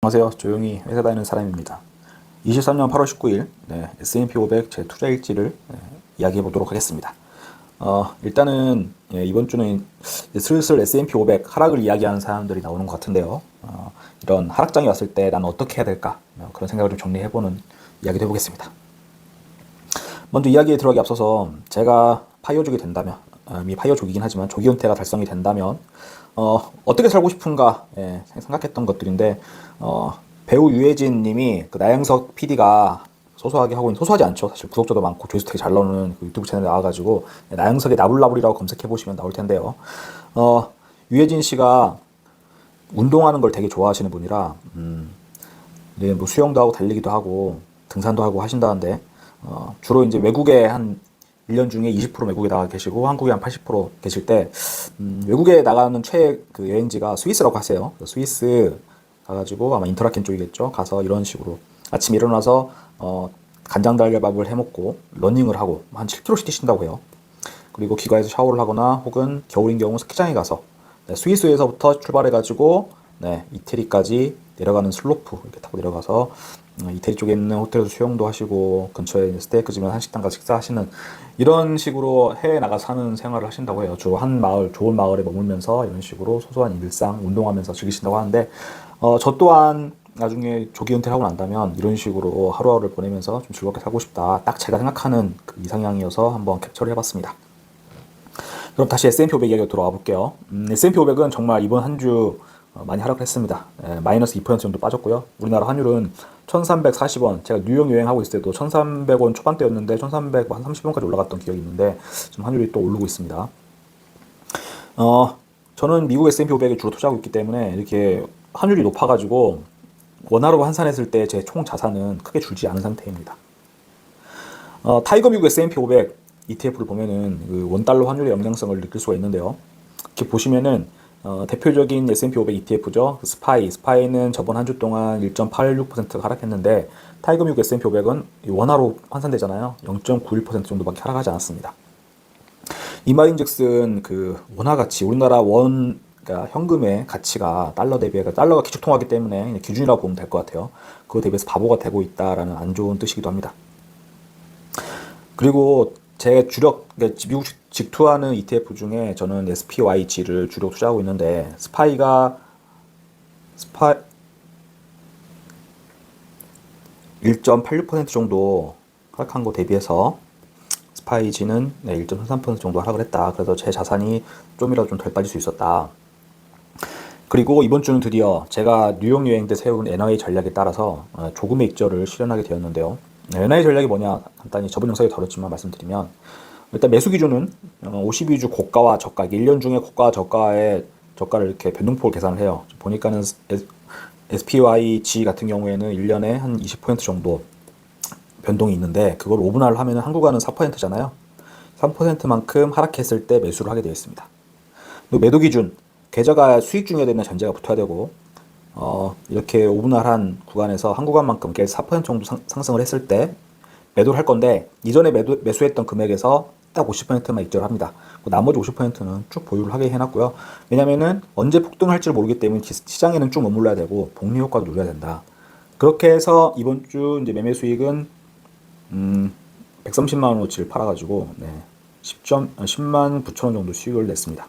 안녕하세요. 조용히 회사 다니는 사람입니다. 23년 8월 19일 S&P 500 제 투자 일지를 이야기해 보도록 하겠습니다. 일단은 이번 주는 슬슬 S&P 500 하락을 이야기하는 사람들이 나오는 것 같은데요. 이런 하락장이 왔을 때 나는 어떻게 해야 될까? 그런 생각을 좀 정리해보는 이야기도 해보겠습니다. 먼저 이야기에 들어가기 앞서서 제가 파이어족이 된다면, 이미 파이어족이긴 하지만 조기 은퇴가 달성이 된다면 어떻게 살고 싶은가 생각했던 것들인데, 배우 유해진 님이 그 나영석 PD가 소소하게 하고 있는, 소소하지 않죠. 사실 구독자도 많고 조회수 되게 잘 나오는 그 유튜브 채널에 나와가지고 나영석의 나불나불이라고 검색해보시면 나올 텐데요. 유해진 씨가 운동하는 걸 되게 좋아하시는 분이라, 이제 뭐 수영도 하고 달리기도 하고 등산도 하고 하신다는데, 주로 이제 외국에 한 1년 중에 20% 외국에 나가 계시고 한국에 한 80% 계실 때, 외국에 나가는 그 여행지가 스위스라고 하세요. 스위스 가가지고 아마 인터라켄 쪽이겠죠. 가서 이런 식으로 아침에 일어나서 간장달걀밥을 해먹고 러닝을 하고 한 7km씩 뛰신다고 해요. 그리고 기가에서 샤워를 하거나 혹은 겨울인 경우 스키장에 가서 스위스에서부터 출발해가지고 이태리까지 내려가는 슬로프 이렇게 타고 내려가서 이태리 쪽에 있는 호텔에서 수영도 하시고 근처에 스테이크 집이나 한식당 가서 식사하시는 이런 식으로 해외 나가서 사는 생활을 하신다고 해요. 주로 한 마을, 좋은 마을에 머물면서 이런 식으로 소소한 일상, 운동하면서 즐기신다고 하는데, 저 또한 나중에 조기 은퇴를 하고 난다면 이런 식으로 하루하루를 보내면서 좀 즐겁게 살고 싶다. 딱 제가 생각하는 그 이상향이어서 한번 캡처를 해봤습니다. 그럼 다시 S&P 500 이야기로 돌아와 볼게요. S&P 500은 정말 이번 한 주 많이 하락을 했습니다. 마이너스 2% 정도 빠졌고요. 우리나라 환율은 1340원, 제가 뉴욕 여행하고 있을 때도 1300원 초반대였는데 1330원까지 올라갔던 기억이 있는데 지금 환율이 또 오르고 있습니다. 저는 미국 S&P 500에 주로 투자하고 있기 때문에 이렇게 환율이 높아가지고 원화로 환산했을 때 제 총 자산은 크게 줄지 않은 상태입니다. 타이거 미국 S&P 500 ETF를 보면은 그 원달러 환율의 영향성을 느낄 수가 있는데요. 이렇게 보시면은 대표적인 S&P 500 ETF죠. 스파이는 저번 한 주 동안 1.86%가 하락했는데 타이거 미국 S&P 500은 원화로 환산되잖아요. 0.91% 정도밖에 하락하지 않았습니다. 이 말인즉슨 그 원화 가치, 우리나라 그러니까 현금의 가치가 달러 대비해 달러가 기축통화기 때문에 기준이라고 보면 될 것 같아요. 그거 대비해서 바보가 되고 있다라는 안 좋은 뜻이기도 합니다. 그리고 제 주력 미국 직투하는 ETF 중에 저는 SPYG를 주력 투자하고 있는데 스파이 1.86% 정도 하락한 거 대비해서 스파이지는 1.33% 정도 하락을 했다. 그래서 제 자산이 좀이라도 좀 덜 빠질 수 있었다. 그리고 이번 주는 드디어 제가 뉴욕 여행 때 세운 NIA 전략에 따라서 조금의 익절을 실현하게 되었는데요. NIA 전략이 뭐냐 간단히 저번 영상에 다뤘지만 말씀드리면, 일단 매수 기준은 52주 고가와 저가, 1년 중에 고가와 저가를 이렇게 변동폭을 계산을 해요. 보니까는 SPYG 같은 경우에는 1년에 한 20% 정도 변동이 있는데 그걸 5분할로 하면 한국화는 4%잖아요. 3%만큼 하락했을 때 매수를 하게 되어 있습니다. 매도 기준, 계좌가 수익 중이어야 되는 전제가 붙어야 되고, 이렇게 5분할한 구간에서 한 구간만큼 4% 정도 상승을 했을 때 매도를 할 건데, 이전에 매수했던 금액에서 딱 50%만 익절을 합니다. 나머지 50%는 쭉 보유를 하게 해놨고요. 왜냐면은 언제 폭등할지 모르기 때문에 시장에는 쭉 머물러야 되고 복리 효과도 누려야 된다. 그렇게 해서 이번 주 이제 매매 수익은 130만 원어치를 팔아가지고 10만 9천 원 정도 수익을 냈습니다.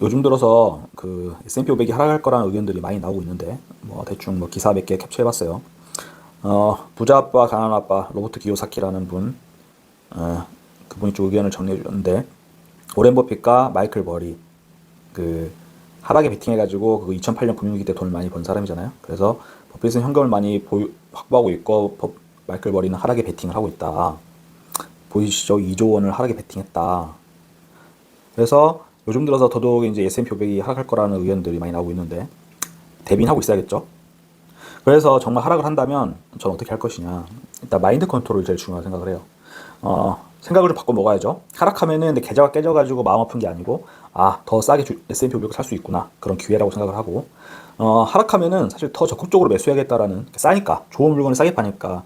요즘 들어서 그 S&P 500이 하락할 거라는 의견들이 많이 나오고 있는데, 뭐 대충 뭐 기사 몇 개 캡처해봤어요. 부자 아빠, 가난 아빠, 로버트 기요사키라는 분, 그분이 좀 의견을 정리해주는데, 오렌 버핏과 마이클 버리, 그 하락에 베팅해가지고 그 2008년 금융위기 때 돈을 많이 번 사람이잖아요. 그래서 버핏은 현금을 많이 확보하고 있고 마이클 버리는 하락에 베팅을 하고 있다. 보이시죠? 2조 원을 하락에 베팅했다. 그래서 요즘 들어서 더더욱 이제 S&P 500이 하락할 거라는 의견들이 많이 나오고 있는데 대비는 하고 있어야겠죠. 그래서 정말 하락을 한다면 저는 어떻게 할 것이냐. 일단 마인드 컨트롤이 제일 중요하다고 생각을 해요. 생각을 좀 바꿔 먹어야죠. 하락하면은 계좌가 깨져가지고 마음 아픈 게 아니고, 더 싸게 S&P 500을 살 수 있구나. 그런 기회라고 생각을 하고, 하락하면은 사실 더 적극적으로 매수해야겠다라는, 싸니까, 좋은 물건을 싸게 파니까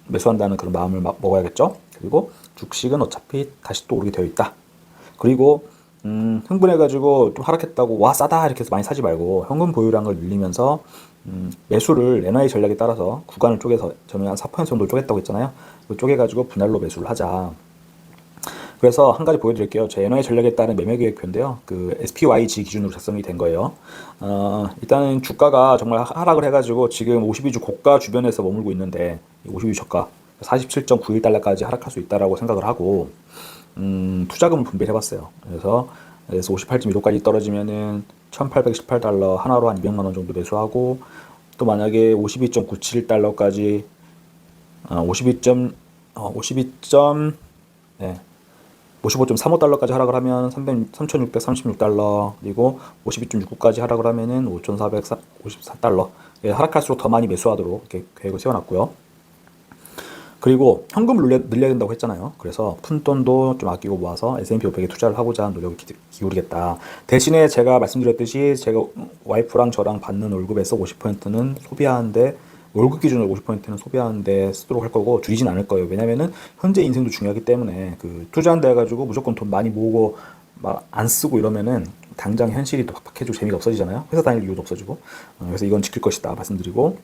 매수한다는 그런 마음을 먹어야겠죠. 그리고 주식은 어차피 다시 또 오르게 되어 있다. 그리고 흥분해가지고 좀 하락했다고 와 싸다 이렇게 해서 많이 사지 말고 현금 보유량을 늘리면서 매수를 NY 전략에 따라서 구간을 쪼개서 저는 한 4% 정도 쪼갰다고 했잖아요. 쪼개가지고 분할로 매수를 하자. 그래서 한 가지 보여드릴게요. 제 NY 전략에 따른 매매 계획표인데요. 그 SPYG 기준으로 작성이 된 거예요. 일단은 주가가 정말 하락을 해가지고 지금 52주 고가 주변에서 머물고 있는데 52주 저가 47.91달러까지 하락할 수 있다라고 생각을 하고 투자금을 분배를 해봤어요. 그래서 58.15까지 떨어지면은 1818달러 하나로 한 200만 원 정도 매수하고 또 만약에 52.97달러까지 55.35달러까지 하락을 하면 3,636달러, 그리고 52.69까지 하락을 하면은 5,454달러. 예, 하락할수록 더 많이 매수하도록 이렇게 계획을 세워놨고요. 그리고 현금을 늘려야 된다고 했잖아요. 그래서 푼돈도 좀 아끼고 모아서 S&P 500에 투자를 하고자 노력을 기울이겠다. 대신에 제가 말씀드렸듯이 제가 와이프랑 저랑 받는 월급에서 50%는 소비하는데, 월급 기준으로 50%는 소비하는데 쓰도록 할 거고 줄이진 않을 거예요. 왜냐면은 현재 인생도 중요하기 때문에 그 투자한다 해가지고 무조건 돈 많이 모으고 막 안 쓰고 이러면은 당장 현실이 또 팍팍해지고 재미가 없어지잖아요. 회사 다닐 이유도 없어지고. 그래서 이건 지킬 것이다 말씀드리고,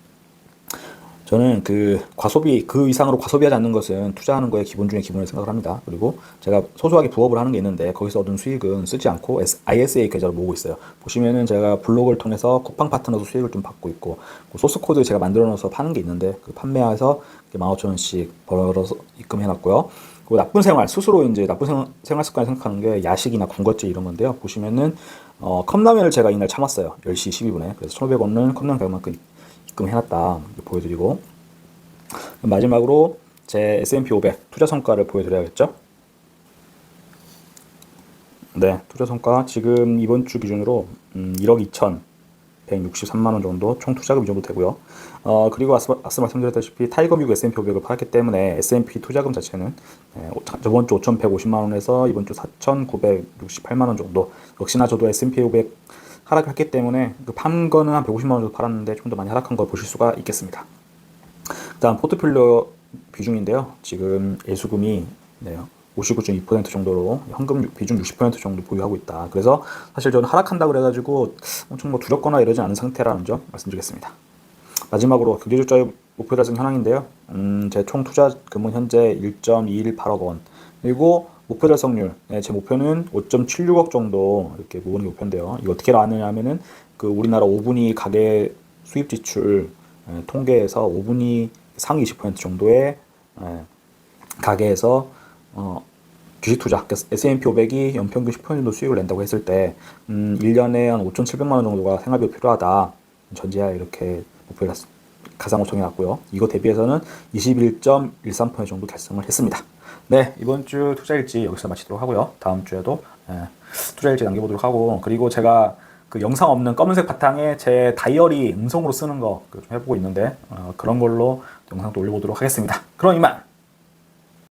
저는 그 과소비, 그 이상으로 과소비하지 않는 것은 투자하는 거에 기본 중에 기본을 생각을 합니다. 그리고 제가 소소하게 부업을 하는 게 있는데 거기서 얻은 수익은 쓰지 않고 ISA 계좌로 모으고 있어요. 보시면은 제가 블로그를 통해서 쿠팡 파트너도 수익을 좀 받고 있고, 소스 코드 제가 만들어 놓아서 파는 게 있는데 그 판매해서 15,000원씩 벌어서 입금해놨고요. 그리고 나쁜 생활, 스스로 이제 나쁜 생활 습관 생각하는 게 야식이나 군것질 이런 건데요. 보시면은 컵라면을 제가 이날 참았어요. 10시 12분에. 그래서 1,500원은 컵라면 가격만큼 입금해놨다 보여드리고, 마지막으로 제 S&P 500 투자 성과를 보여드려야겠죠. 네, 투자 성과 지금 이번 주 기준으로 1억 2,163만 원 정도 총 투자금 이 정도 되고요. 그리고 앞서 말씀드렸다시피 타이거 미국 S&P 500을 팔았기 때문에 S&P 투자금 자체는 저번 주 5,150만 원에서 이번 주 4,968만 원 정도. 역시나 저도 S&P 500 하락했기 때문에 그 판 거는 한 150만 원 정도 팔았는데 좀 더 많이 하락한 걸 보실 수가 있겠습니다. 다음 포트폴리오 비중인데요. 지금 예수금이 59.2% 정도로 현금 비중 60% 정도 보유하고 있다. 그래서 사실 저는 하락한다 그래가지고 엄청 뭐 두렵거나 이러지 않은 상태라는 점 말씀드리겠습니다. 마지막으로 경제적자의 목표 달성 현황인데요. 제 총 투자금은 현재 1.218억 원. 그리고 목표 달성률, 제 목표는 5.76억 정도 이렇게 모으는 게 목표인데요. 이거 어떻게 나왔느냐면은 그 우리나라 5분위 가계 수입 지출 통계에서 5분위 상위 20% 정도의 가계에서 주식 투자, S&P 500이 연평균 10% 정도 수익을 낸다고 했을 때 1년에 한 5,700만 원 정도가 생활비 필요하다. 전제하에 이렇게 목표를 가상으로 정해놨고요. 이거 대비해서는 21.13% 정도 달성을 했습니다. 네, 이번 주 투자일지 여기서 마치도록 하고요. 다음 주에도 투자일지 남겨보도록 하고, 그리고 제가 그 영상 없는 검은색 바탕에 제 다이어리 음성으로 쓰는 거 좀 해보고 있는데 그런 걸로 영상도 올려보도록 하겠습니다. 그럼 이만!